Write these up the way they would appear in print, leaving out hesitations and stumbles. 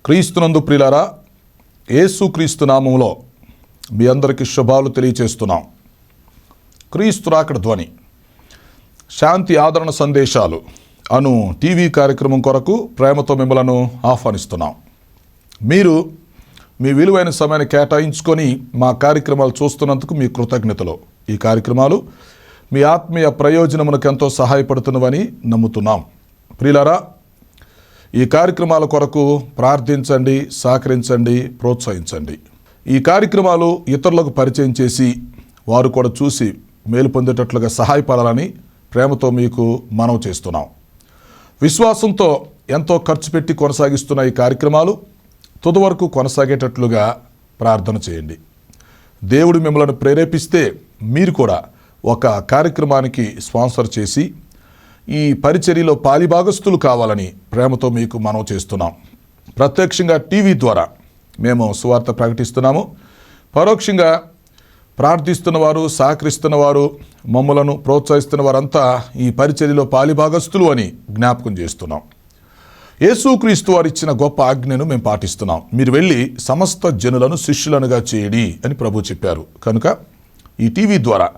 క్రీస్తునందు ప్రియులారా, యేసుక్రీస్తు నామములో మీ అందరికీ శుభాలు తెలియచేస్తున్నాం. క్రీస్తు రాకడ ధ్వని శాంతి ఆదరణ సందేశాలు అను టీవీ కార్యక్రమం కొరకు ప్రేమతో మిమ్మలను ఆహ్వానిస్తున్నాం. మీరు మీ విలువైన సమయాన్ని కేటాయించుకొని మా కార్యక్రమాలు చూస్తున్నందుకు మీ కృతజ్ఞతలు. ఈ కార్యక్రమాలు మీ ఆత్మీయ ప్రయోజనమునకు ఎంతో సహాయపడుతున్నవని నమ్ముతున్నాం. ప్రియులారా, ఈ కార్యక్రమాల కొరకు ప్రార్థించండి, సహకరించండి, ప్రోత్సహించండి. ఈ కార్యక్రమాలు ఇతరులకు పరిచయం చేసి వారు కూడా చూసి మేలు పొందేటట్లుగా సహాయపడాలని ప్రేమతో మీకు మనవి చేస్తున్నాం. విశ్వాసంతో ఎంతో ఖర్చు పెట్టి కొనసాగిస్తున్న ఈ కార్యక్రమాలు తుది వరకు కొనసాగేటట్లుగా ప్రార్థన చేయండి. దేవుడు మిమ్మల్ని ప్రేరేపిస్తే మీరు కూడా ఒక కార్యక్రమానికి స్పాన్సర్ చేసి ఈ పరిచర్యలో పాలిభాగస్తులు కావాలని ప్రేమతో మీకు మనవి చేస్తున్నాం. ప్రత్యక్షంగా టీవీ ద్వారా మేము సువార్త ప్రకటిస్తున్నాము. పరోక్షంగా ప్రార్థిస్తున్నవారు, సహకరిస్తున్నవారు, మమ్మలను ప్రోత్సహిస్తున్న వారంతా ఈ పరిచర్యలో పాలిభాగస్తులు అని జ్ఞాపకం చేస్తున్నాం. యేసుక్రీస్తు వారు ఇచ్చిన గొప్ప ఆజ్ఞను మేము పాటిస్తున్నాం. మీరు వెళ్ళి సమస్త జనులను శిష్యులనుగా చేయడి అని ప్రభు చెప్పారు. కనుక ఈ టీవీ ద్వారా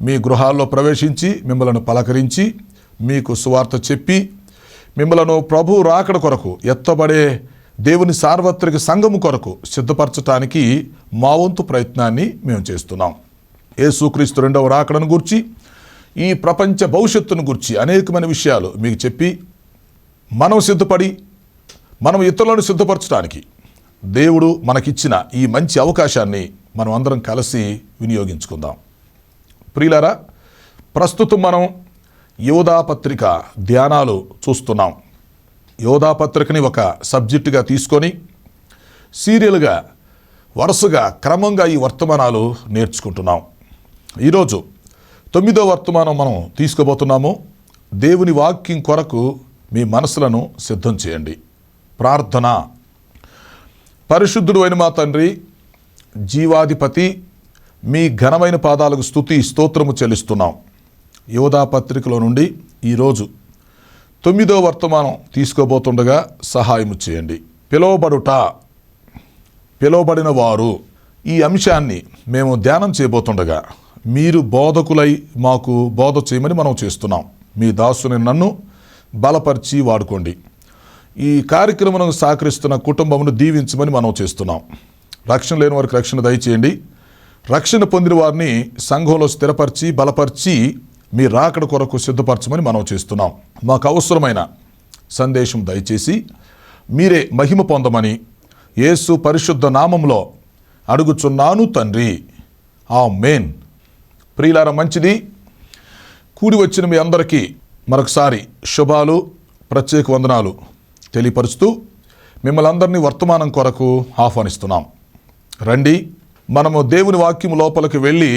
మీ గృహాల్లో ప్రవేశించి మిమ్మలను పలకరించి మీకు సువార్త చెప్పి మిమ్మలను ప్రభు రాకడ కొరకు ఎత్తబడే దేవుని సార్వత్రిక సంఘము కొరకు సిద్ధపరచడానికి మా వంతు ప్రయత్నాన్ని మేము చేస్తున్నాం. యేసుక్రీస్తు రెండవ రాకడను గురించి, ఈ ప్రపంచ భవిష్యత్తును గురించి అనేకమైన విషయాలు మీకు చెప్పి మనం సిద్ధపడి మనం ఇతరులను సిద్ధపరచడానికి దేవుడు మనకిచ్చిన ఈ మంచి అవకాశాన్ని మనం అందరం కలిసి వినియోగించుకుందాం. ప్రియులారా, ప్రస్తుతం మనం యోధా పత్రిక ధ్యానాలు చూస్తున్నాం. యోధా పత్రికని ఒక సబ్జెక్టుగా తీసుకొని సీరియల్గా వరుసగా క్రమంగా ఈ వర్తమానాలు నేర్చుకుంటున్నాం. ఈరోజు 9వ వర్తమానం మనం తీసుకోబోతున్నాము. దేవుని వాక్యం కొరకు మీ మనసులను సిద్ధం చేయండి. ప్రార్థన. పరిశుద్ధుడు అయిన మా తండ్రి, జీవాధిపతి, మీ ఘనమైన పాదాలకు స్తుతి స్తోత్రము చెల్లిస్తున్నాం. యోధా పత్రికలో నుండి ఈరోజు 9వ వర్తమానం తీసుకోబోతుండగా సహాయము చేయండి. పిలువబడిన వారు, ఈ అంశాన్ని మేము ధ్యానం చేయబోతుండగా మీరు బోధకులై మాకు బోధ చేయమని మనం చేస్తున్నాం. మీ దాసుని నన్ను బలపరిచి వాడుకోండి. ఈ కార్యక్రమం సహకరిస్తున్న కుటుంబమును దీవించమని మనం చేస్తున్నాం. రక్షణ లేని వారికి రక్షణ దయచేయండి. రక్షణ పొందిన వారిని సంఘంలో స్థిరపరిచి బలపరిచి మీ రాకడ కొరకు సిద్ధపరచమని మనం చేస్తున్నాం. మాకు అవసరమైన సందేశం దయచేసి మీరే మహిమ పొందమని యేసు పరిశుద్ధ నామంలో అడుగుచున్నాను తండ్రి, ఆమేన్. ప్రియులారా, మంచిది. కూడి వచ్చిన మీ అందరికీ మరొకసారి శుభాలు, ప్రత్యేక వందనాలు తెలియపరుస్తూ మిమ్మల్ని అందరినీ వర్తమానం కొరకు ఆహ్వానిస్తున్నాం. రండి, మనము దేవుని వాక్యం లోపలికి వెళ్ళి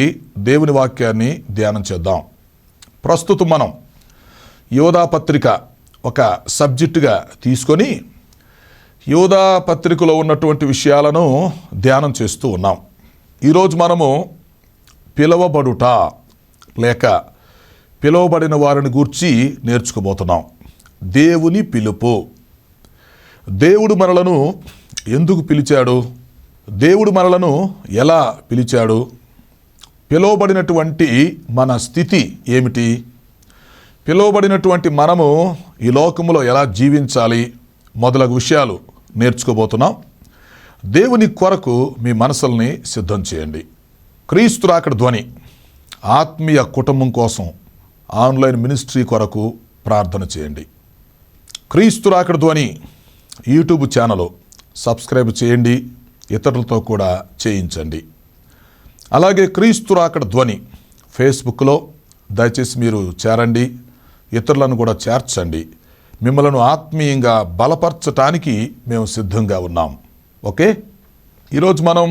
దేవుని వాక్యాన్ని ధ్యానం చేద్దాం. ప్రస్తుతం మనం యోధా పత్రిక ఒక సబ్జెక్టుగా తీసుకొని యోధా పత్రికలో ఉన్నటువంటి విషయాలను ధ్యానం చేస్తూ ఉన్నాం. ఈరోజు మనము పిలువబడుట లేక పిలువబడిన వారిని గూర్చి నేర్చుకోబోతున్నాం. దేవుని పిలుపు. దేవుడు మనలను ఎందుకు పిలిచాడు? దేవుడు మనలను ఎలా పిలిచాడు? పిలువబడినటువంటి మన స్థితి ఏమిటి? పిలువబడినటువంటి మనము ఈ లోకములో ఎలా జీవించాలి మొదలగు విషయాలు నేర్చుకోబోతున్నాం. దేవుని కొరకు మీ మనసుల్ని సిద్ధం చేయండి. క్రీస్తు రాకడ ధ్వని ఆత్మీయ కుటుంబం కోసం ఆన్లైన్ మినిస్ట్రీ కొరకు ప్రార్థన చేయండి. క్రీస్తు రాకడ ధ్వని యూట్యూబ్ ఛానల్ సబ్స్క్రైబ్ చేయండి, ఇతరులతో కూడా చేయించండి. అలాగే క్రీస్తు రాకడ ధ్వని ఫేస్బుక్లో దయచేసి మీరు చేరండి, ఇతరులను కూడా చేర్చండి. మిమ్మల్ని ఆత్మీయంగా బలపరచటానికి మేము సిద్ధంగా ఉన్నాం. ఓకే, ఈరోజు మనం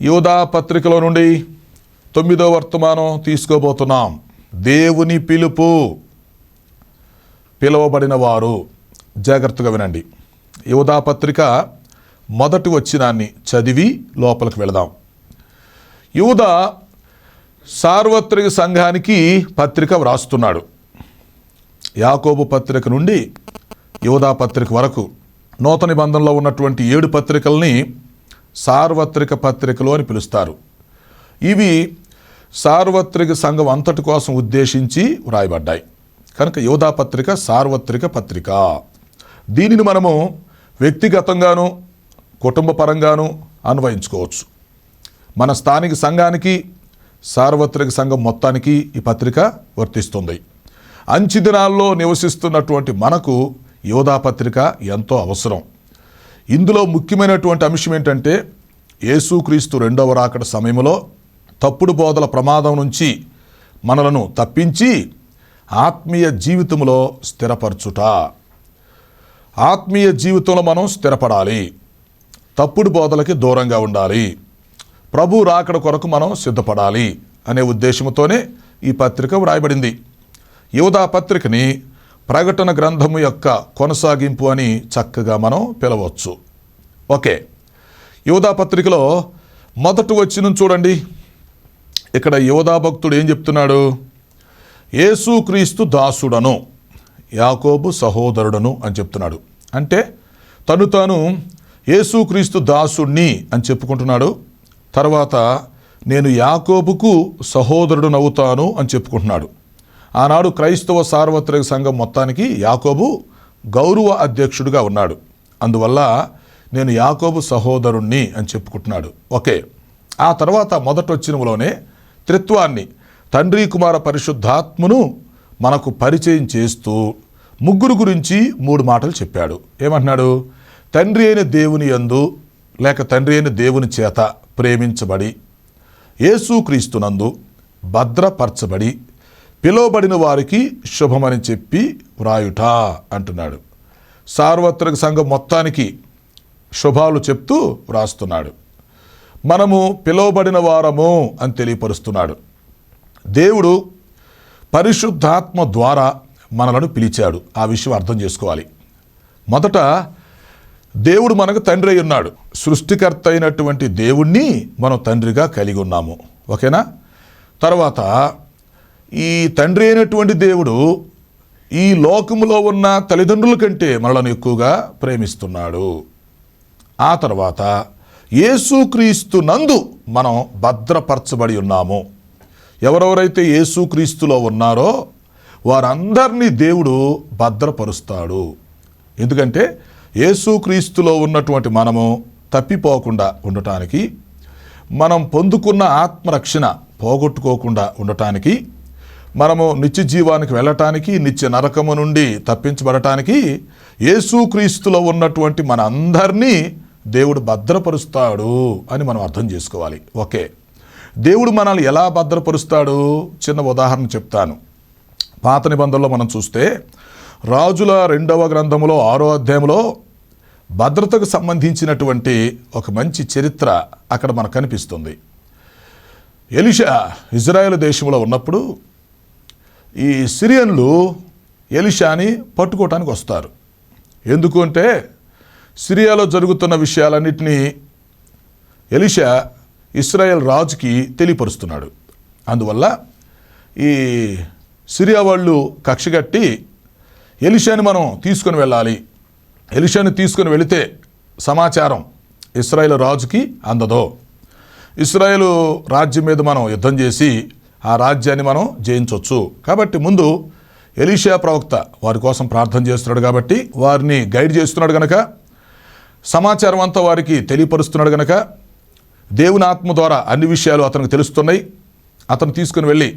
యోధా పత్రికలో నుండి 9వ వర్తమానం తీసుకోబోతున్నాం. దేవుని పిలుపు. పిలువబడిన వారు. జాగ్రత్తగా వినండి. యోధా పత్రిక మొదటి వచనాన్ని చదివి లోపలికి వెళదాం. యూదా సార్వత్రిక సంఘానికి పత్రిక వ్రాస్తున్నాడు. యాకోబు పత్రిక నుండి యోధా పత్రిక వరకు నూతన నిబంధనలో ఉన్నటువంటి 7 పత్రికల్ని సార్వత్రిక పత్రికలు అని పిలుస్తారు. ఇవి సార్వత్రిక సంఘం అంతటి కోసం ఉద్దేశించి వ్రాయబడ్డాయి కనుక యోధా పత్రిక సార్వత్రిక పత్రిక. దీనిని మనము వ్యక్తిగతంగాను కుటుంబ పరంగాను అన్వయించుకోవచ్చు. మన స్థానిక సంఘానికి సార్వత్రిక సంఘం మొత్తానికి ఈ పత్రిక వర్తిస్తుంది. అంచె దినాల్లో నివసిస్తున్నటువంటి మనకు యోధా పత్రిక ఎంతో అవసరం. ఇందులో ముఖ్యమైనటువంటి అంశం ఏంటంటే యేసుక్రీస్తు రెండవ రాకడ సమయంలో తప్పుడు బోధల ప్రమాదం నుంచి మనలను తప్పించి ఆత్మీయ జీవితంలో స్థిరపరచుట. ఆత్మీయ జీవితంలో మనం స్థిరపడాలి, తప్పుడు బోధలకి దూరంగా ఉండాలి, ప్రభు రాకడ కొరకు మనం సిద్ధపడాలి అనే ఉద్దేశంతోనే ఈ పత్రిక వ్రాయబడింది. యోధా పత్రికని ప్రకటన గ్రంథము యొక్క కొనసాగింపు అని చక్కగా మనం పిలవచ్చు. ఓకే, యోధా పత్రికలో మొదటి వచనం చూడండి. ఇక్కడ యోధా భక్తుడు ఏం చెప్తున్నాడు? యేసుక్రీస్తు దాసుడను యాకోబు సహోదరుడను అని చెప్తున్నాడు. అంటే తాను యేసుక్రీస్తు దాసుడిని అని చెప్పుకుంటున్నాడు. తర్వాత నేను యాకోబుకు సహోదరుడునవుతాను అని చెప్పుకుంటున్నాడు. ఆనాడు క్రైస్తవ సార్వత్రిక సంఘం మొత్తానికి యాకోబు గౌరవ అధ్యక్షుడిగా ఉన్నాడు. అందువల్ల నేను యాకోబు సహోదరుణ్ణి అని చెప్పుకుంటున్నాడు. ఓకే, ఆ తర్వాత మొదటి వచనంలోనే త్రిత్వాన్ని, తండ్రి కుమార పరిశుద్ధాత్మను మనకు పరిచయం చేస్తూ ముగ్గురు గురించి 3 మాటలు చెప్పాడు. ఏమంటున్నాడు? తండ్రి అయిన దేవుని యందు లేక తండ్రి అయిన దేవుని చేత ప్రేమించబడి యేసుక్రీస్తునందు భద్రపరచబడి పిలువబడిన వారికి శుభమని చెప్పి వ్రాయుట అంటున్నాడు. సార్వత్రిక సంఘం మొత్తానికి శుభాలు చెప్తూ వ్రాస్తున్నాడు. మనము పిలువబడిన వారము అని తెలియపరుస్తున్నాడు. దేవుడు పరిశుద్ధాత్మ ద్వారా మనలను పిలిచాడు. ఆ విషయం అర్థం చేసుకోవాలి. మొదట దేవుడు మనకు తండ్రి అయి ఉన్నాడు. సృష్టికర్త అయినటువంటి దేవుణ్ణి మనం తండ్రిగా కలిగి ఉన్నాము. ఓకేనా? తర్వాత ఈ తండ్రి అయినటువంటి దేవుడు ఈ లోకములో ఉన్న తల్లిదండ్రుల కంటే మనలను ఎక్కువగా ప్రేమిస్తున్నాడు. ఆ తర్వాత యేసుక్రీస్తు నందు మనం భద్రపరచబడి ఉన్నాము. ఎవరెవరైతే యేసుక్రీస్తులో ఉన్నారో వారందరినీ దేవుడు భద్రపరుస్తాడు. ఎందుకంటే యేసుక్రీస్తులో ఉన్నటువంటి మనము తప్పిపోకుండా ఉండటానికి, మనం పొందుకున్న ఆత్మరక్షణ పోగొట్టుకోకుండా ఉండటానికి, మనము నిత్య జీవానికి వెళ్ళటానికి, నిత్య నరకము నుండి తప్పించబడటానికి యేసుక్రీస్తులో ఉన్నటువంటి మన అందరినీ దేవుడు భద్రపరుస్తాడు అని మనం అర్థం చేసుకోవాలి. ఓకే, దేవుడు మనల్ని ఎలా భద్రపరుస్తాడు? చిన్న ఉదాహరణ చెప్తాను. పాత నిబంధనలో మనం చూస్తే రాజుల 2వ గ్రంథములో 6వ అధ్యాయంలో భద్రతకు సంబంధించినటువంటి ఒక మంచి చరిత్ర అక్కడ మనకు కనిపిస్తుంది. ఎలీషా ఇజ్రాయేల్ దేశంలో ఉన్నప్పుడు ఈ సిరియన్లు ఎలీషాని పట్టుకోవటానికి వస్తారు. ఎందుకు అంటే సిరియాలో జరుగుతున్న విషయాలన్నింటినీ ఎలీషా ఇశ్రాయేల్ రాజుకి తెలియపరుస్తున్నాడు. అందువల్ల ఈ సిరియా వాళ్ళు కక్షగట్టి ఎలీషాని మనం తీసుకొని వెళ్ళాలి, ఎలీషాని తీసుకొని వెళితే సమాచారం ఇశ్రాయేల్ రాజుకి అందదో, ఇశ్రాయేలు రాజ్యం మీద మనం యుద్ధం చేసి ఆ రాజ్యాన్ని మనం జయించవచ్చు. కాబట్టి ముందు ఎలీషా ప్రవక్త వారి కోసం ప్రార్థన చేస్తున్నాడు కాబట్టి, వారిని గైడ్ చేస్తున్నాడు కనుక, సమాచారం అంతా వారికి తెలియపరుస్తున్నాడు కనుక, దేవుని ఆత్మ ద్వారా అన్ని విషయాలు అతనికి తెలుస్తున్నాయి. అతను తీసుకుని వెళ్ళి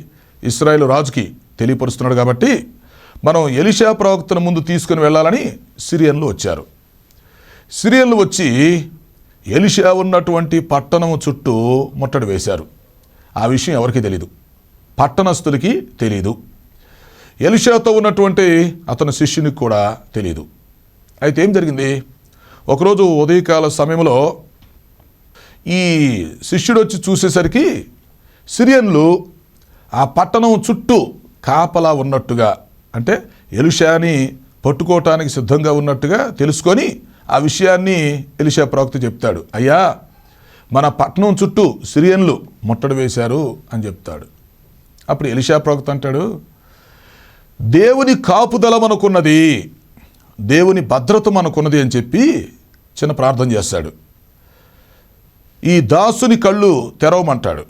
ఇశ్రాయేలు రాజుకి తెలియపరుస్తున్నాడు కాబట్టి మనం ఎలీషా ప్రవక్తను ముందు తీసుకుని వెళ్ళాలని సిరియన్లు వచ్చారు. సిరియన్లు వచ్చి ఎలీషా ఉన్నటువంటి పట్టణము చుట్టూ ముట్టడి వేశారు. ఆ విషయం ఎవరికీ తెలీదు, పట్టణస్థులకి తెలీదు, ఎలీషాతో ఉన్నటువంటి అతని శిష్యునికి కూడా తెలీదు. అయితే ఏం జరిగింది? ఒకరోజు ఉదయకాల సమయంలో ఈ శిష్యుడు వచ్చి చూసేసరికి సిరియన్లు ఆ పట్టణం చుట్టూ కాపలా ఉన్నట్టుగా, అంటే ఎలీషాని పట్టుకోవటానికి సిద్ధంగా ఉన్నట్టుగా తెలుసుకొని ఆ విషయాన్ని ఎలీషా ప్రవక్త చెప్తాడు. అయ్యా, మన పట్టణం చుట్టూ సిరియన్లు ముట్టడి వేశారు అని చెప్తాడు. అప్పుడు ఎలీషా ప్రవక్త అంటాడు, దేవుని కాపుదల మనకున్నది, దేవుని భద్రత మనకున్నది అని చెప్పి చిన్న ప్రార్థన చేస్తాడు. ఈ దాసుని కళ్ళు తెరవమంటాడు.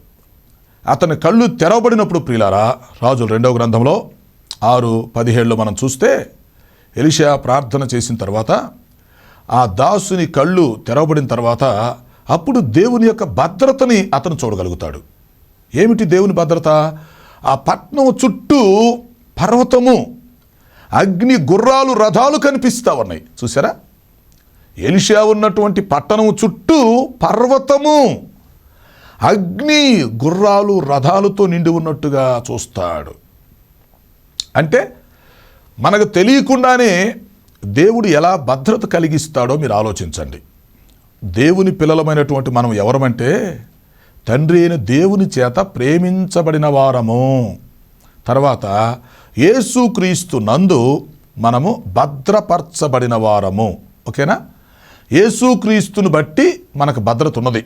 అతని కళ్ళు తెరవబడినప్పుడు ప్రియులారా, రాజుల 2వ గ్రంథంలో 6:17 మనం చూస్తే ఎలీషా ప్రార్థన చేసిన తర్వాత ఆ దాసుని కళ్ళు తెరవబడిన తర్వాత అప్పుడు దేవుని యొక్క భద్రతని అతను చూడగలుగుతాడు. ఏమిటి దేవుని భద్రత? ఆ పట్నం చుట్టూ పర్వతము, అగ్ని, గుర్రాలు, రథాలు కనిపిస్తూ ఉన్నాయి. చూసారా? ఎలీషా ఉన్నటువంటి పట్టణం చుట్టూ పర్వతము, అగ్ని, గుర్రాలు, రథాలతో నిండి ఉన్నట్టుగా చూస్తాడు. అంటే మనకు తెలియకుండానే దేవుడు ఎలా భద్రత కలిగిస్తాడో మీరు ఆలోచించండి. దేవుని పిల్లలమైనటువంటి మనం ఎవరమంటే తండ్రి అయిన దేవుని చేత ప్రేమించబడిన వారము. తర్వాత యేసుక్రీస్తు నందు మనము భద్రపరచబడిన వారము. ఓకేనా? యేసుక్రీస్తుని బట్టి మనకు భద్రత ఉన్నది.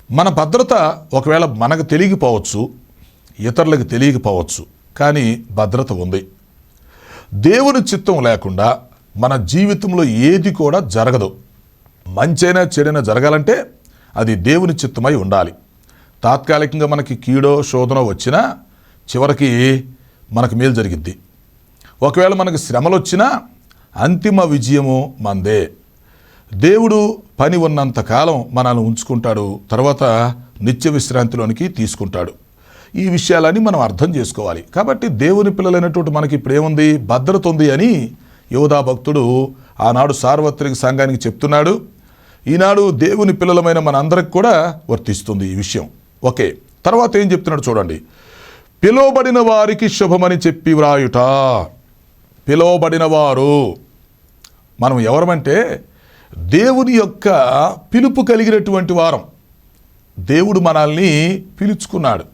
మన భద్రత ఒకవేళ మనకు తెలియకపోవచ్చు, ఇతరులకు తెలియకపోవచ్చు, కానీ భద్రత ఉంది. దేవుని చిత్తం లేకుండా మన జీవితంలో ఏది కూడా జరగదు. మంచైనా చెడైనా జరగాలంటే అది దేవుని చిత్తమై ఉండాలి. తాత్కాలికంగా మనకి కీడో శోధనో వచ్చినా చివరికి మనకు మేలు జరిగిద్ది. ఒకవేళ మనకు శ్రమలు వచ్చినా అంతిమ విజయము మందే. దేవుడు పని ఉన్నంతకాలం మనల్ని ఉంచుకుంటాడు, తర్వాత నిత్య విశ్రాంతిలోనికి తీసుకుంటాడు. ఈ విషయాలని మనం అర్థం చేసుకోవాలి. కాబట్టి దేవుని పిల్లలైనటువంటి మనకి ఇప్పుడు ఏముంది? భద్రత ఉంది అని యోధా భక్తుడు ఆనాడు సార్వత్రిక సంఘానికి చెప్తున్నాడు. ఈనాడు దేవుని పిల్లలమైన మనందరికి కూడా వర్తిస్తుంది ఈ విషయం. ఓకే, తర్వాత ఏం చెప్తున్నాడు చూడండి. పిలువబడిన వారికి శుభమని చెప్పి వ్రాయుట. పిలువబడిన వారు మనం ఎవరమంటే దేవుని యొక్క పిలుపు కలిగినటువంటి వారం. దేవుడు మనల్ని పిలుచుకున్నాడు,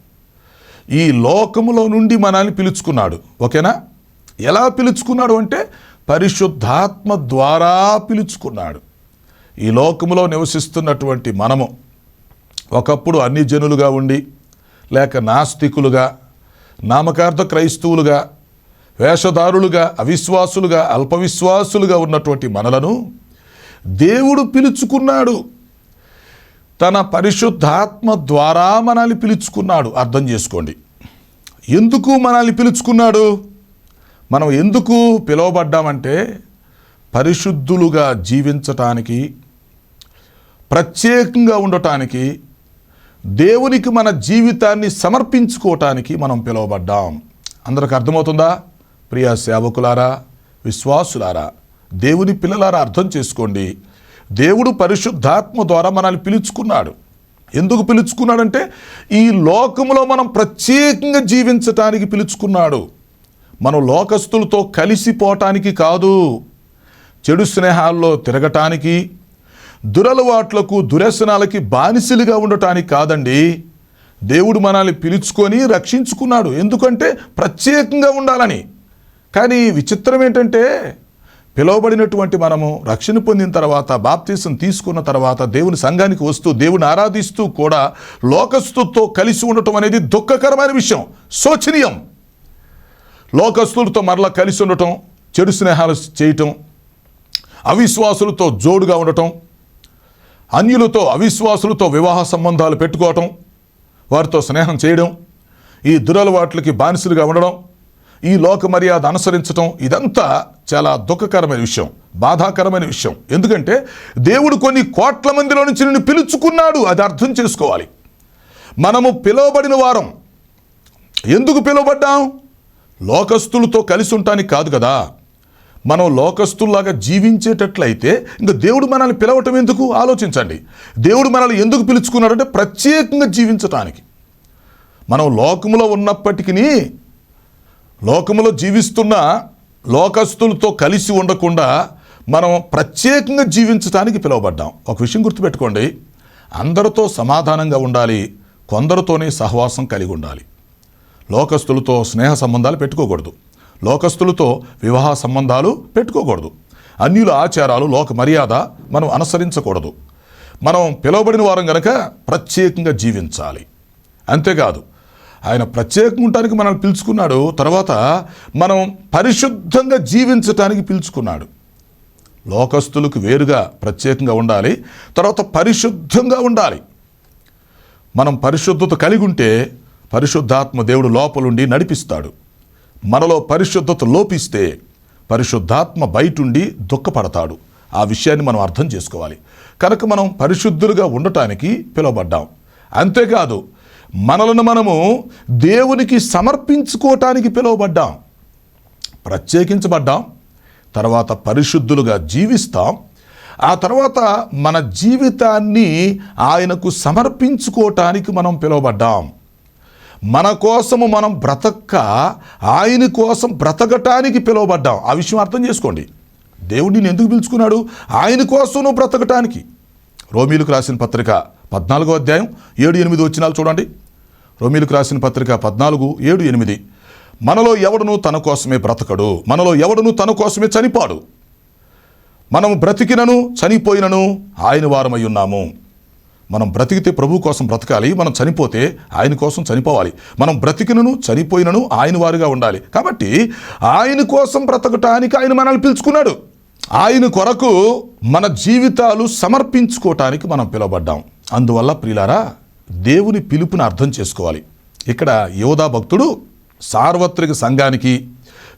ఈ లోకములో నుండి మనల్ని పిలుచుకున్నాడు. ఓకేనా? ఎలా పిలుచుకున్నాడు అంటే పరిశుద్ధాత్మ ద్వారా పిలుచుకున్నాడు. ఈ లోకములో నివసిస్తున్నటువంటి మనము ఒకప్పుడు అన్ని జనులుగా ఉండి, లేక నాస్తికులుగా, నామకార్థ క్రైస్తవులుగా, వేషధారులుగా, అవిశ్వాసులుగా, అల్పవిశ్వాసులుగా ఉన్నటువంటి మనలను దేవుడు పిలుచుకున్నాడు. తన పరిశుద్ధాత్మ ద్వారా మనల్ని పిలుచుకున్నాడు. అర్థం చేసుకోండి. ఎందుకు మనల్ని పిలుచుకున్నాడు? మనం ఎందుకు పిలువబడ్డామంటే పరిశుద్ధులుగా జీవించటానికి, ప్రత్యేకంగా ఉండటానికి, దేవునికి మన జీవితాన్ని సమర్పించుకోవటానికి మనం పిలువబడ్డాం. అందరికి అర్థమవుతుందా? ప్రియ సేవకులారా, విశ్వాసులారా, దేవుని పిల్లలారా, అర్థం చేసుకోండి. దేవుడు పరిశుద్ధాత్మ ద్వారా మనల్ని పిలుచుకున్నాడు. ఎందుకు పిలుచుకున్నాడంటే ఈ లోకములో మనం ప్రత్యేకంగా జీవించటానికి పిలుచుకున్నాడు. మనం లోకస్తులతో కలిసిపోవటానికి కాదు, చెడు స్నేహాల్లో తిరగటానికి, దురలవాట్లకు, దురసనాలకి బానిసలుగా ఉండటానికి కాదండి. దేవుడు మనల్ని పిలుచుకొని రక్షించుకున్నాడు. ఎందుకంటే ప్రత్యేకంగా ఉండాలని. కానీ విచిత్రం ఏంటంటే పిలువబడినటువంటి మనము రక్షణ పొందిన తర్వాత, బాప్తీసం తీసుకున్న తర్వాత దేవుని సంఘానికి వస్తూ దేవుని ఆరాధిస్తూ కూడా లోకస్తులతో కలిసి ఉండటం అనేది దుఃఖకరమైన విషయం, శోచనీయం. లోకస్తులతో మరలా కలిసి ఉండటం, చెడు స్నేహాలు చేయటం, అవిశ్వాసులతో జోడుగా ఉండటం, అన్యులతో అవిశ్వాసులతో వివాహ సంబంధాలు పెట్టుకోవటం, వారితో స్నేహం చేయడం, ఈ దురలవాట్లకి బానిసలుగా ఉండడం, ఈ లోక మర్యాద అనుసరించటం, ఇదంతా చాలా దుఃఖకరమైన విషయం, బాధాకరమైన విషయం. ఎందుకంటే దేవుడు కొన్ని కోట్ల మందిలో నుంచి నిన్ను పిలుచుకున్నాడు. అది అర్థం చేసుకోవాలి. మనము పిలువబడిన వారం. ఎందుకు పిలువబడ్డాం? లోకస్తులతో కలిసి ఉండటానికి కాదు కదా. మనం లోకస్తుల్లాగా జీవించేటట్లయితే ఇంకా దేవుడు మనల్ని పిలవటం ఎందుకు? ఆలోచించండి. దేవుడు మనల్ని ఎందుకు పిలుచుకున్నాడంటే ప్రత్యేకంగా జీవించటానికి. మనం లోకములో ఉన్నప్పటికీ, లోకములో జీవిస్తున్న లోకస్తులతో కలిసి ఉండకుండా మనం ప్రత్యేకంగా జీవించడానికి పిలువబడ్డాం. ఒక విషయం గుర్తుపెట్టుకోండి, అందరితో సమాధానంగా ఉండాలి, కొందరితోనే సహవాసం కలిగి ఉండాలి. లోకస్తులతో స్నేహ సంబంధాలు పెట్టుకోకూడదు, లోకస్తులతో వివాహ సంబంధాలు పెట్టుకోకూడదు, అన్యుల ఆచారాలు, లోక మర్యాద మనం అనుసరించకూడదు. మనం పిలువబడిన వారం గనక ప్రత్యేకంగా జీవించాలి. అంతేకాదు ఆయన ప్రత్యేకంగా ఉండటానికి మనల్ని పిలుచుకున్నాడు. తర్వాత మనం పరిశుద్ధంగా జీవించటానికి పిలుచుకున్నాడు. లోకస్తులకు వేరుగా ప్రత్యేకంగా ఉండాలి, తర్వాత పరిశుద్ధంగా ఉండాలి. మనం పరిశుద్ధత కలిగి ఉంటే పరిశుద్ధాత్మ దేవుడు లోపలుండి నడిపిస్తాడు. మనలో పరిశుద్ధత లోపిస్తే పరిశుద్ధాత్మ బయటుండి దుఃఖపడతాడు. ఆ విషయాన్ని మనం అర్థం చేసుకోవాలి. కనుక మనం పరిశుద్ధులుగా ఉండటానికి పిలువబడ్డాం. అంతేకాదు, మనలను మనము దేవునికి సమర్పించుకోవటానికి పిలువబడ్డాం, ప్రత్యేకించబడ్డాం. తర్వాత పరిశుద్ధులుగా జీవిస్తాం. ఆ తర్వాత మన జీవితాన్ని ఆయనకు సమర్పించుకోవటానికి మనం పిలువబడ్డాం. మన కోసము మనం బ్రతక్క ఆయన కోసం బ్రతకటానికి పిలువబడ్డాం. ఆ విషయం అర్థం చేసుకోండి. దేవుడిని ఎందుకు పిలుచుకున్నాడు? ఆయన కోసం నువ్వు బ్రతకటానికి. రోమీలకు రాసిన పత్రిక 14వ అధ్యాయం 7-8 వచనాలు చూడండి. రోమీలకు రాసిన పత్రిక 14:7-8. మనలో ఎవడును తన కోసమే బ్రతకడు, మనలో ఎవడును తన కోసమే చనిపాడు. మనము బ్రతికినను చనిపోయినను ఆయన వారమై ఉన్నాము. మనం బ్రతికితే ప్రభు కోసం బ్రతకాలి, మనం చనిపోతే ఆయన కోసం చనిపోవాలి. మనం బ్రతికినను చనిపోయినను ఆయన వారుగా ఉండాలి. కాబట్టి ఆయన కోసం బ్రతకటానికి ఆయన మనల్ని పిలుచుకున్నాడు. ఆయన కొరకు మన జీవితాలు సమర్పించుకోవటానికి మనం పిలువబడ్డాం. అందువల్ల ప్రియులారా, దేవుని పిలుపుని అర్థం చేసుకోవాలి. ఇక్కడ యోధా భక్తుడు సార్వత్రిక సంఘానికి,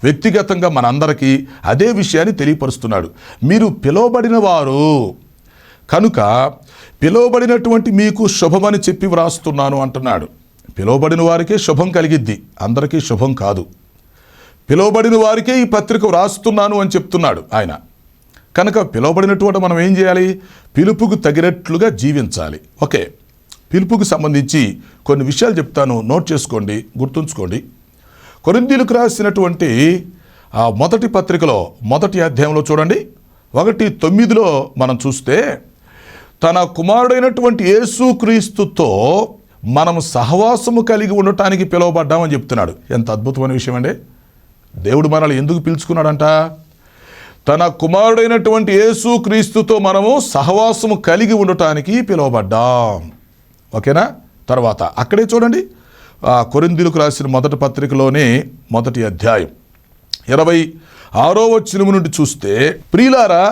వ్యక్తిగతంగా మనందరికీ అదే విషయాన్ని తెలియపరుస్తున్నాడు. మీరు పిలువబడిన వారు కనుక పిలువబడినటువంటి మీకు శుభమని చెప్పి వ్రాస్తున్నాను అంటున్నాడు. పిలువబడిన వారికే శుభం కలిగిద్ది, అందరికీ శుభం కాదు. పిలువబడిన వారికే ఈ పత్రిక వ్రాస్తున్నాను అని చెప్తున్నాడు ఆయన. కనుక పిలువబడినటువంటి మనం ఏం చేయాలి? పిలుపుకు తగినట్లుగా జీవించాలి. ఓకే, పిలుపుకు సంబంధించి కొన్ని విషయాలు చెప్తాను, నోట్ చేసుకోండి, గుర్తుంచుకోండి. కొరింథీయులకు రాసినటువంటి ఆ మొదటి పత్రికలో మొదటి అధ్యాయంలో చూడండి, 1:9 మనం చూస్తే, తన కుమారుడైనటువంటి యేసుక్రీస్తుతో మనం సహవాసము కలిగి ఉండటానికి పిలువబడ్డామని చెప్తున్నాడు. ఎంత అద్భుతమైన విషయం అండి! దేవుడు మనల్ని ఎందుకు పిలుచుకున్నాడంట? తన కుమారుడైనటువంటి యేసుక్రీస్తుతో మనము సహవాసము కలిగి ఉండటానికి పిలువబడ్డాం. ఓకేనా? తర్వాత అక్కడే చూడండి, కొరింథీయులకు రాసిన మొదటి పత్రికలోనే మొదటి అధ్యాయం 26వ వచనం నుండి చూస్తే, ప్రియులారా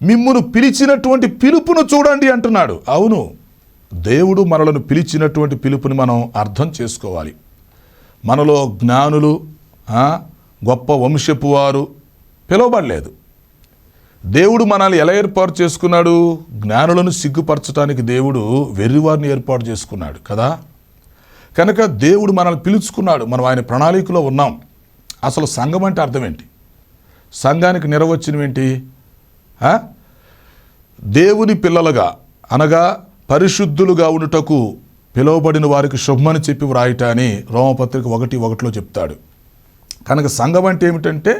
మిమ్మును పిలిచినటువంటి పిలుపును చూడండి అంటున్నాడు. అవును, దేవుడు మనలను పిలిచినటువంటి పిలుపుని మనం అర్థం చేసుకోవాలి. మనలో జ్ఞానులు, గొప్ప వంశపు వారు పిలువబడలేదు. దేవుడు మనల్ని ఎలా ఏర్పాటు చేసుకున్నాడు? జ్ఞానులను సిగ్గుపరచడానికి దేవుడు వెర్రివారిని ఏర్పాటు చేసుకున్నాడు కదా. కనుక దేవుడు మనల్ని పిలుచుకున్నాడు, మనం ఆయన ప్రణాళికలో ఉన్నాం. అసలు సంఘం అంటే అర్థం ఏంటి? సంఘానికి నిర్వచనం ఏంటి? దేవుని పిల్లలుగా అనగా పరిశుద్ధులుగా ఉండుటకు పిలువబడిన వారికి శుభమని చెప్పి వ్రాయట అని రోమపత్రిక 1:1 చెప్తాడు. కనుక సంఘం అంటే ఏమిటంటే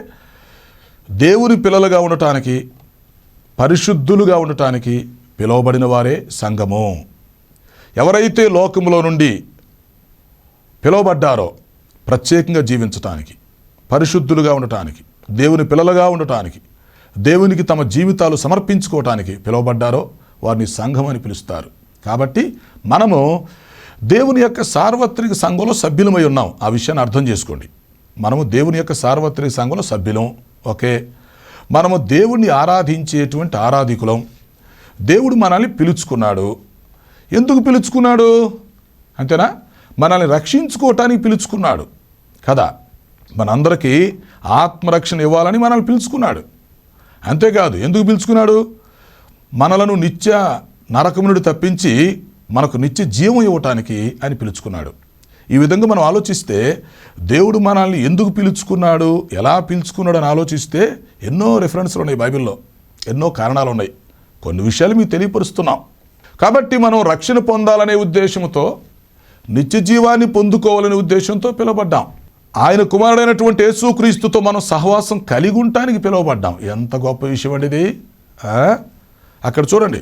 దేవుని పిల్లలుగా ఉండటానికి, పరిశుద్ధులుగా ఉండటానికి పిలువబడిన వారే సంఘము. ఎవరైతే లోకంలో నుండి పిలువబడ్డారో ప్రత్యేకంగా జీవించటానికి, పరిశుద్ధులుగా ఉండటానికి, దేవుని పిల్లలుగా ఉండటానికి, దేవునికి తమ జీవితాలు సమర్పించుకోవటానికి పిలువబడ్డారో వారిని సంఘం అని పిలుస్తారు. కాబట్టి మనము దేవుని యొక్క సార్వత్రిక సంఘంలో సభ్యులమై ఉన్నాం. ఆ విషయాన్ని అర్థం చేసుకోండి. మనము దేవుని యొక్క సార్వత్రిక సంఘంలో సభ్యులం. ఓకే, మనము దేవుణ్ణి ఆరాధించేటువంటి ఆరాధికులం. దేవుడు మనల్ని పిలుచుకున్నాడు. ఎందుకు పిలుచుకున్నాడు? అంతేనా? మనల్ని రక్షించుకోవటానికి పిలుచుకున్నాడు కదా. మనందరికీ ఆత్మరక్షణ ఇవ్వాలని మనల్ని పిలుచుకున్నాడు. అంతేకాదు, ఎందుకు పిలుచుకున్నాడు? మనలను నిత్య నరకము నుండి తప్పించి మనకు నిత్య జీవం ఇవ్వటానికి అని పిలుచుకున్నాడు. ఈ విధంగా మనం ఆలోచిస్తే దేవుడు మనల్ని ఎందుకు పిలుచుకున్నాడు, ఎలా పిలుచుకున్నాడు అని ఆలోచిస్తే ఎన్నో రెఫరెన్స్లు ఉన్నాయి బైబిల్లో, ఎన్నో కారణాలు ఉన్నాయి. కొన్ని విషయాలు మీకు తెలియపరుస్తున్నాం. కాబట్టి మనం రక్షణ పొందాలనే ఉద్దేశంతో, నిత్య జీవాన్ని పొందుకోవాలనే ఉద్దేశంతో పిలువబడ్డాం. ఆయన కుమారుడైనటువంటి యేసుక్రీస్తుతో మనం సహవాసం కలిగి ఉండటానికి పిలువబడ్డాం. ఎంత గొప్ప విషయం అండి ఇది! అక్కడ చూడండి,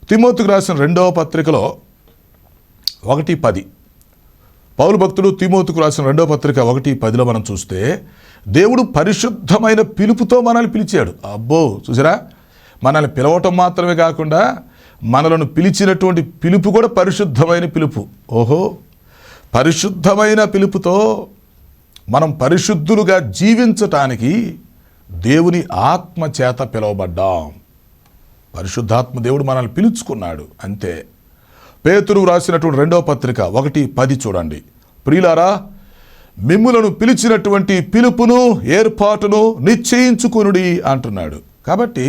తిమోతికి రాసిన 2వ పత్రికలో 1:10, పౌలు భక్తుడు తిమోతికి రాసిన 2వ పత్రిక 1:10 మనం చూస్తే, దేవుడు పరిశుద్ధమైన పిలుపుతో మనల్ని పిలిచాడు. అబ్బో, చూసారా? మనల్ని పిలవటం మాత్రమే కాకుండా మనలను పిలిచినటువంటి పిలుపు కూడా పరిశుద్ధమైన పిలుపు. ఓహో, పరిశుద్ధమైన పిలుపుతో మనం పరిశుద్ధులుగా జీవించటానికి దేవుని ఆత్మ చేత పిలువబడ్డాం. పరిశుద్ధాత్మ దేవుడు మనల్ని పిలుచుకున్నాడు అంతే. పేతురు రాసినటువంటి 2వ పత్రిక 1:10 చూడండి. ప్రియులారా, మిమ్ములను పిలిచినటువంటి పిలుపును ఏర్పాటును నిశ్చయించుకొనుడి అంటున్నాడు. కాబట్టి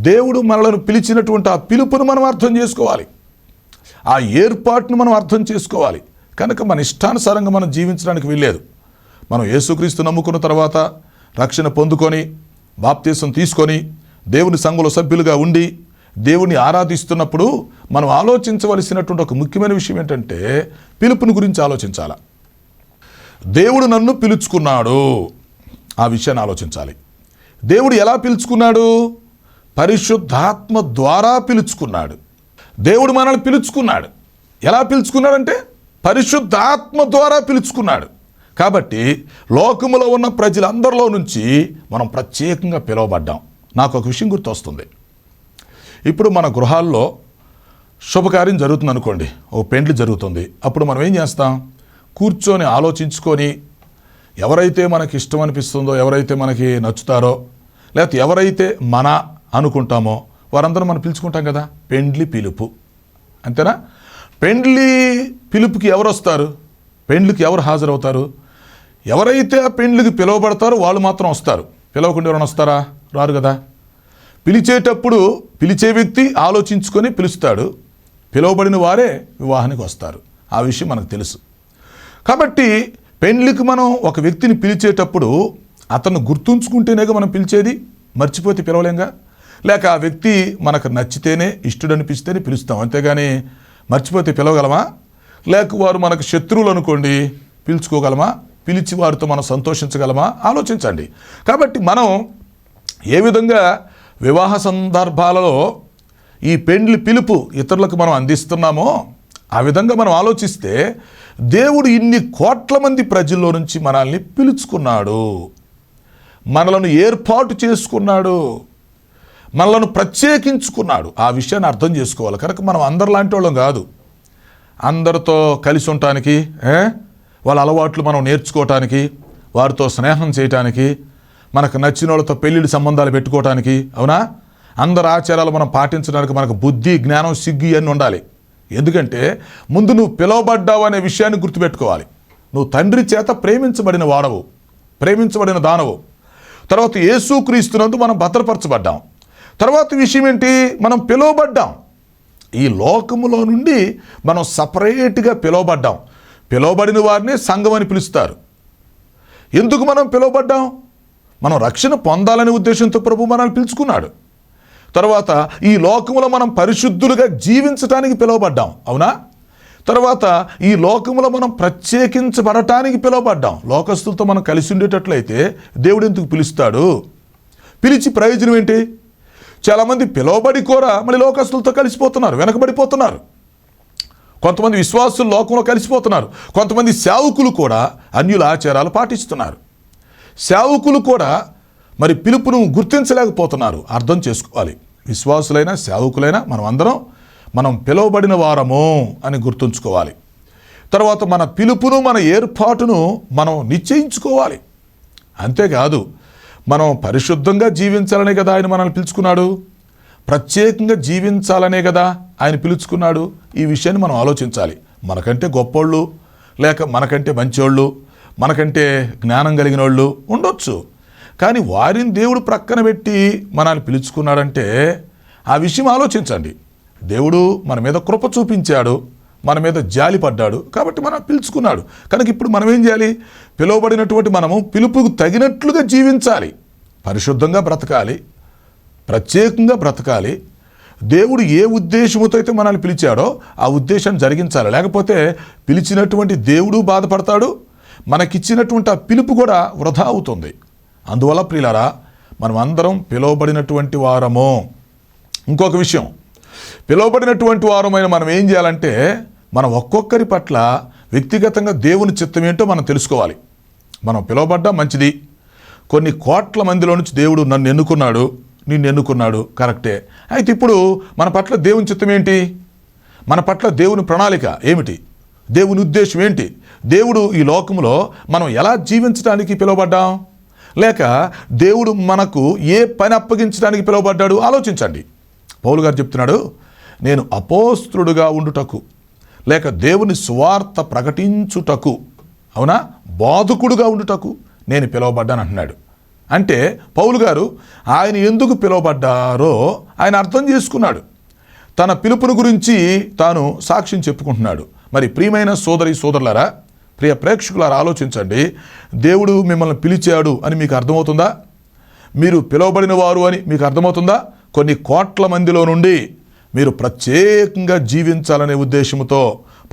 దేవుడు మనలను పిలిచినటువంటి ఆ పిలుపును మనం అర్థం చేసుకోవాలి, ఆ ఏర్పాటును మనం అర్థం చేసుకోవాలి. కనుక మన ఇష్టానుసారంగా మనం జీవించడానికి వీల్లేదు. మనం యేసుక్రీస్తు నమ్ముకున్న తర్వాత రక్షణ పొందుకొని బాప్తీసం తీసుకొని దేవుని సంఘంలో సభ్యులుగా ఉండి దేవుని ఆరాధిస్తున్నప్పుడు మనం ఆలోచించవలసినటువంటి ఒక ముఖ్యమైన విషయం ఏంటంటే పిలుపుని గురించి ఆలోచించాలి. దేవుడు నన్ను పిలుచుకున్నాడు, ఆ విషయాన్ని ఆలోచించాలి. దేవుడు ఎలా పిలుచుకున్నాడు? పరిశుద్ధాత్మ ద్వారా పిలుచుకున్నాడు. దేవుడు మనల్ని పిలుచుకున్నాడు. ఎలా పిలుచుకున్నాడంటే పరిశుద్ధాత్మ ద్వారా పిలుచుకున్నాడు. కాబట్టి లోకములో ఉన్న ప్రజలందరిలో నుంచి మనం ప్రత్యేకంగా పిలువబడ్డాం. నాకు ఒక విషయం గుర్తొస్తుంది. ఇప్పుడు మన గృహాల్లో శుభకార్యం జరుగుతుంది అనుకోండి, ఓ పెండ్లి జరుగుతుంది. అప్పుడు మనం ఏం చేస్తాం? కూర్చొని ఆలోచించుకొని ఎవరైతే మనకి ఇష్టం అనిపిస్తుందో, ఎవరైతే మనకి నచ్చుతారో, లేకపోతే ఎవరైతే మన అనుకుంటామో వారందరూ మనం పిలుచుకుంటాం కదా. పెండ్లి పిలుపు, అంతేనా? పెండ్లి పిలుపుకి ఎవరు వస్తారు? పెండ్లికి ఎవరు హాజరవుతారు? ఎవరైతే ఆ పెండ్లికి పిలువబడతారో వాళ్ళు మాత్రం వస్తారు. పిలవకుండా ఎవరైనా వస్తారా? రారు కదా. పిలిచేటప్పుడు పిలిచే వ్యక్తి ఆలోచించుకొని పిలుస్తాడు, పిలువబడిన వారే వివాహానికి వస్తారు. ఆ విషయం మనకు తెలుసు. కాబట్టి పెండ్లికి మనం ఒక వ్యక్తిని పిలిచేటప్పుడు అతను గుర్తుంచుకుంటేనేగా మనం పిలిచేది, మర్చిపోతే పిలవలేంగా. లేక ఆ వ్యక్తి మనకు నచ్చితేనే, ఇష్టడనిపిస్తేనే పిలుస్తాం, అంతేగాని మర్చిపోతే పిలవగలమా? లేక వారు మనకు శత్రువులు అనుకోండి, పిలుచుకోగలమా? పిలిచి వారితో మనం సంతోషించగలమా? ఆలోచించండి. కాబట్టి మనం ఏ విధంగా వివాహ సందర్భాలలో ఈ పెండ్లి పిలుపు ఇతరులకు మనం అందిస్తున్నామో ఆ విధంగా మనం ఆలోచిస్తే దేవుడు ఇన్ని కోట్ల మంది ప్రజల్లో నుంచి మనల్ని పిలుచుకున్నాడు, మనలను ఏర్పాటు చేసుకున్నాడు, మనలను ప్రత్యేకించుకున్నాడు. ఆ విషయాన్ని అర్థం చేసుకోవాలి. కనుక మనం అందరిలాంటి వాళ్ళం కాదు. అందరితో కలిసి ఉండటానికి, వాళ్ళ అలవాట్లు మనం నేర్చుకోవటానికి, వారితో స్నేహం చేయటానికి, మనకు నచ్చిన వాళ్ళతో పెళ్ళిళ్ళ సంబంధాలు పెట్టుకోవటానికి, అవునా? అందరి ఆచారాలు మనం పాటించడానికి మనకు బుద్ధి, జ్ఞానం, సిగ్గు అన్నీ ఉండాలి. ఎందుకంటే ముందు నువ్వు పిలువబడ్డావు అనే విషయాన్ని గుర్తుపెట్టుకోవాలి. నువ్వు తండ్రి చేత ప్రేమించబడిన వాడవు, ప్రేమించబడిన దానవు. తర్వాత యేసుక్రీస్తునందు మనం భద్రపరచబడ్డాం. తర్వాత విషయం ఏంటి? మనం పిలువబడ్డాం. ఈ లోకములో నుండి మనం సపరేట్గా పిలువబడ్డాం. పిలువబడిన వారిని సంఘం అని పిలుస్తారు. ఎందుకు మనం పిలువబడ్డాం? మనం రక్షణ పొందాలనే ఉద్దేశంతో ప్రభు మనల్ని పిలుచుకున్నాడు. తర్వాత ఈ లోకములో మనం పరిశుద్ధులుగా జీవించటానికి పిలువబడ్డాం, అవునా? తర్వాత ఈ లోకములో మనం ప్రత్యేకించబడటానికి పిలువబడ్డాం. లోకస్తులతో మనం కలిసి ఉండేటట్లయితే దేవుడు ఎందుకు పిలుస్తాడు? పిలిచి ప్రయోజనం ఏంటి? చాలామంది పిలువబడి కూడా మళ్ళీ లోకస్తులతో కలిసిపోతున్నారు, వెనకబడిపోతున్నారు. కొంతమంది విశ్వాసులు లోకంలో కలిసిపోతున్నారు. కొంతమంది సేవకులు కూడా అన్యుల ఆచారాలు పాటిస్తున్నారు. సేవకులు కూడా మరి పిలుపును గుర్తించలేకపోతున్నారు. అర్థం చేసుకోవాలి. విశ్వాసులైనా సేవకులైనా మనం పిలువబడిన వారము అని గుర్తుంచుకోవాలి. తర్వాత మన పిలుపును, మన ఏర్పాటును మనం నిశ్చయించుకోవాలి. అంతేకాదు, మనం పరిశుద్ధంగా జీవించాలనే కదా ఆయన మనల్ని పిలుచుకున్నాడు, ప్రత్యేకంగా జీవించాలనే కదా ఆయన పిలుచుకున్నాడు. ఈ విషయాన్ని మనం ఆలోచించాలి. మనకంటే గొప్పోళ్ళు, లేక మనకంటే మంచోళ్ళు, మనకంటే జ్ఞానం కలిగిన వాళ్ళు ఉండొచ్చు. కానీ వారిని దేవుడు ప్రక్కన పెట్టి మనల్ని పిలుచుకున్నాడంటే ఆ విషయం ఆలోచించండి. దేవుడు మన మీద కృప చూపించాడు, మన మీద జాలి పడ్డాడు, కాబట్టి మనం పిలుచుకున్నాడు. కనుక ఇప్పుడు మనం ఏం చేయాలి? పిలువబడినటువంటి మనము పిలుపుకు తగినట్లుగా జీవించాలి, పరిశుద్ధంగా బ్రతకాలి, ప్రత్యేకంగా బ్రతకాలి. దేవుడు ఏ ఉద్దేశంతో అయితే మనల్ని పిలిచాడో ఆ ఉద్దేశాన్ని జరిగించాలి. లేకపోతే పిలిచినటువంటి దేవుడు బాధపడతాడు, మనకిచ్చినటువంటి ఆ పిలుపు కూడా వృధా అవుతుంది. అందువల్ల ప్రియులారా, మనం అందరం పిలువబడినటువంటి వారము. ఇంకొక విషయం, పిలువబడినటువంటి వారమైన మనం ఏం చేయాలంటే మనం ఒక్కొక్కరి పట్ల వ్యక్తిగతంగా దేవుని చిత్తం ఏంటో మనం తెలుసుకోవాలి. మనం పిలువబడ్డా మంచిది. కొన్ని కోట్ల మందిలో నుంచి దేవుడు నన్ను ఎన్నుకున్నాడు, నిన్ను ఎన్నుకున్నాడు, కరెక్టే. అయితే ఇప్పుడు మన పట్ల దేవుని చిత్తం ఏంటి? మన పట్ల దేవుని ప్రణాళిక ఏమిటి? దేవుని ఉద్దేశం ఏంటి? దేవుడు ఈ లోకంలో మనం ఎలా జీవించడానికి పిలువబడ్డాం, లేక దేవుడు మనకు ఏ పని అప్పగించడానికి పిలువబడ్డాడు ఆలోచించండి. పౌలు గారు చెప్తున్నాడు, నేను అపోస్తలుడుగా ఉండుటకు, లేక దేవుని సువార్త ప్రకటించుటకు, అవునా, బోధకుడుగా ఉండుటకు నేను పిలువబడ్డాను అంటున్నాడు. అంటే పౌలు గారు ఆయన ఎందుకు పిలువబడ్డారో ఆయన అర్థం చేసుకున్నాడు. తన పిలుపుని గురించి తాను సాక్ష్యం చెప్పుకుంటున్నాడు. మరి ప్రియమైన సోదరి సోదరులారా, ప్రియ ప్రేక్షకులారా, ఆలోచించండి. దేవుడు మిమ్మల్ని పిలిచాడు అని మీకు అర్థమవుతుందా? మీరు పిలువబడిన వారు అని మీకు అర్థమవుతుందా? కొన్ని కోట్ల మందిలో నుండి మీరు ప్రత్యేకంగా జీవించాలనే ఉద్దేశంతో,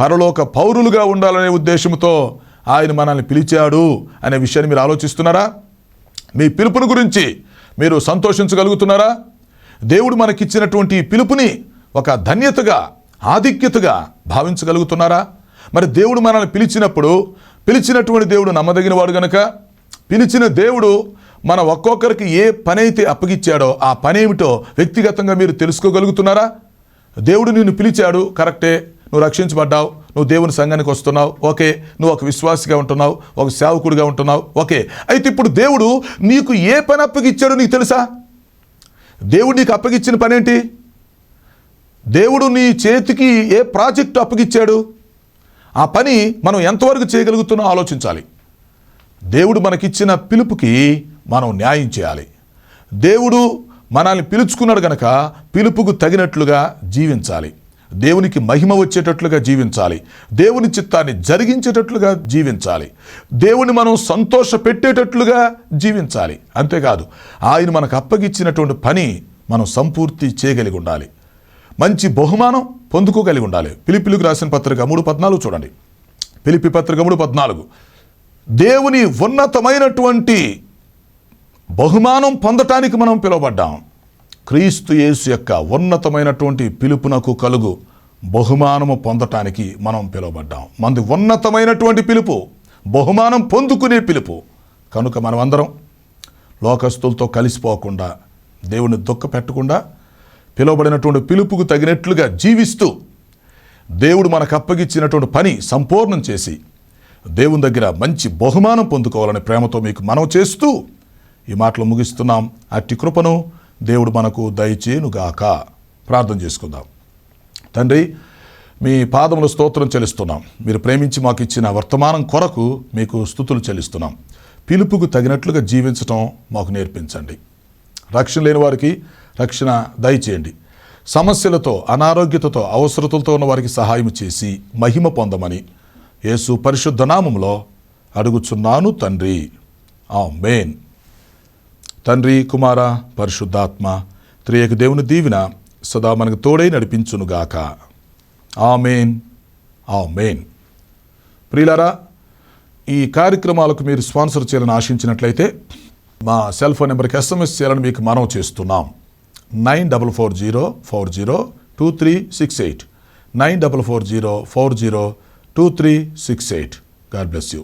పరలోక పౌరులుగా ఉండాలనే ఉద్దేశంతో ఆయన మనల్ని పిలిచాడు అనే విషయాన్ని మీరు ఆలోచిస్తున్నారా? మీ పిలుపుని గురించి మీరు సంతోషించగలుగుతున్నారా? దేవుడు మనకిచ్చినటువంటి పిలుపుని ఒక ధన్యతగా, ఆధిక్యతగా భావించగలుగుతున్నారా? మరి దేవుడు మనల్ని పిలిచినప్పుడు, పిలిచినటువంటి దేవుడు నమ్మదగిన వాడు గనక, పిలిచిన దేవుడు మన ఒక్కొక్కరికి ఏ పని అయితే అప్పగిచ్చాడో ఆ పని ఏమిటో వ్యక్తిగతంగా మీరు తెలుసుకోగలుగుతున్నారా? దేవుడు నిన్ను పిలిచాడు, కరెక్టే, నువ్వు రక్షించబడ్డావు, నువ్వు దేవుని సంఘానికి వస్తున్నావు, ఓకే, నువ్వు ఒక విశ్వాసిగా ఉంటున్నావు, ఒక సేవకుడిగా ఉంటున్నావు, ఓకే. అయితే ఇప్పుడు దేవుడు నీకు ఏ పని అప్పగిచ్చాడో నీకు తెలుసా? దేవుడు నీకు అప్పగిచ్చిన పని ఏంటి? దేవుడు నీ చేతికి ఏ ప్రాజెక్టు అప్పగిచ్చాడు? ఆ పని మనం ఎంతవరకు చేయగలుగుతున్నామో ఆలోచించాలి. దేవుడు మనకిచ్చిన పిలుపుకి మనం న్యాయం చేయాలి. దేవుడు మనల్ని పిలుచుకున్నాడు గనక పిలుపుకు తగినట్లుగా జీవించాలి. దేవునికి మహిమ వచ్చేటట్లుగా జీవించాలి. దేవుని చిత్తాన్ని జరిగించేటట్లుగా జీవించాలి. దేవుని మనం సంతోష పెట్టేటట్లుగా జీవించాలి. అంతేకాదు ఆయన మనకు అప్పగిచ్చినటువంటి పని మనం సంపూర్తి చేయగలిగి ఉండాలి. మంచి బహుమానం పొందుకోగలిగి ఉండాలి. ఫిలిప్పీయులకు రాసిన పత్రిక 3:14 చూడండి. ఫిలిప్పీ పత్రిక 3:14. దేవుని ఉన్నతమైనటువంటి బహుమానం పొందటానికి మనం పిలువబడ్డాం. క్రీస్తు యేసు యొక్క ఉన్నతమైనటువంటి పిలుపునకు కలుగు బహుమానము పొందటానికి మనం పిలువబడ్డాం. మనది ఉన్నతమైనటువంటి పిలుపు, బహుమానం పొందుకునే పిలుపు. కనుక మనం అందరం లోకస్తులతో కలిసిపోకుండా, దేవుని దుఃఖ పెట్టకుండా, పిలువబడినటువంటి పిలుపుకు తగినట్లుగా జీవిస్తూ, దేవుడు మనకు అప్పగిచ్చినటువంటి పని సంపూర్ణం చేసి దేవుని దగ్గర మంచి బహుమానం పొందుకోవాలని ప్రేమతో మీకు మనవి చేస్తూ ఈ మాటలు ముగిస్తున్నాం. అట్టి కృపను దేవుడు మనకు దయచేయునుగాక. ప్రార్థన చేసుకుందాం. తండ్రి, మీ పాదముల స్తోత్రం చెల్లిస్తున్నాం. మీరు ప్రేమించి మాకు ఇచ్చిన వర్తమానం కొరకు మీకు స్తుతులు చెల్లిస్తున్నాం. పిలుపుకు తగినట్లుగా జీవించటం మాకు నేర్పించండి. రక్షణ లేని వారికి రక్షణ దయచేయండి. సమస్యలతో, అనారోగ్యతతో, అవసరతలతో ఉన్న వారికి సహాయం చేసి మహిమ పొందమని యేసు పరిశుద్ధ నామములో అడుగుచున్నాను తండ్రి. ఆమేన్. తండ్రి, కుమార, పరిశుద్ధాత్మ త్రియేక దేవుని దీవెన సదా మనకు తోడై నడిపించునుగాక. ఆమేన్, ఆమేన్. ప్రియులారా, ఈ కార్యక్రమాలకు మీరు స్పాన్సర్ చేయాలని ఆశించినట్లయితే మా సెల్ ఫోన్ నెంబర్కి SMS చేయాలని మీకు మనవి చేస్తున్నాం. 9440402368 9440402368. God bless you.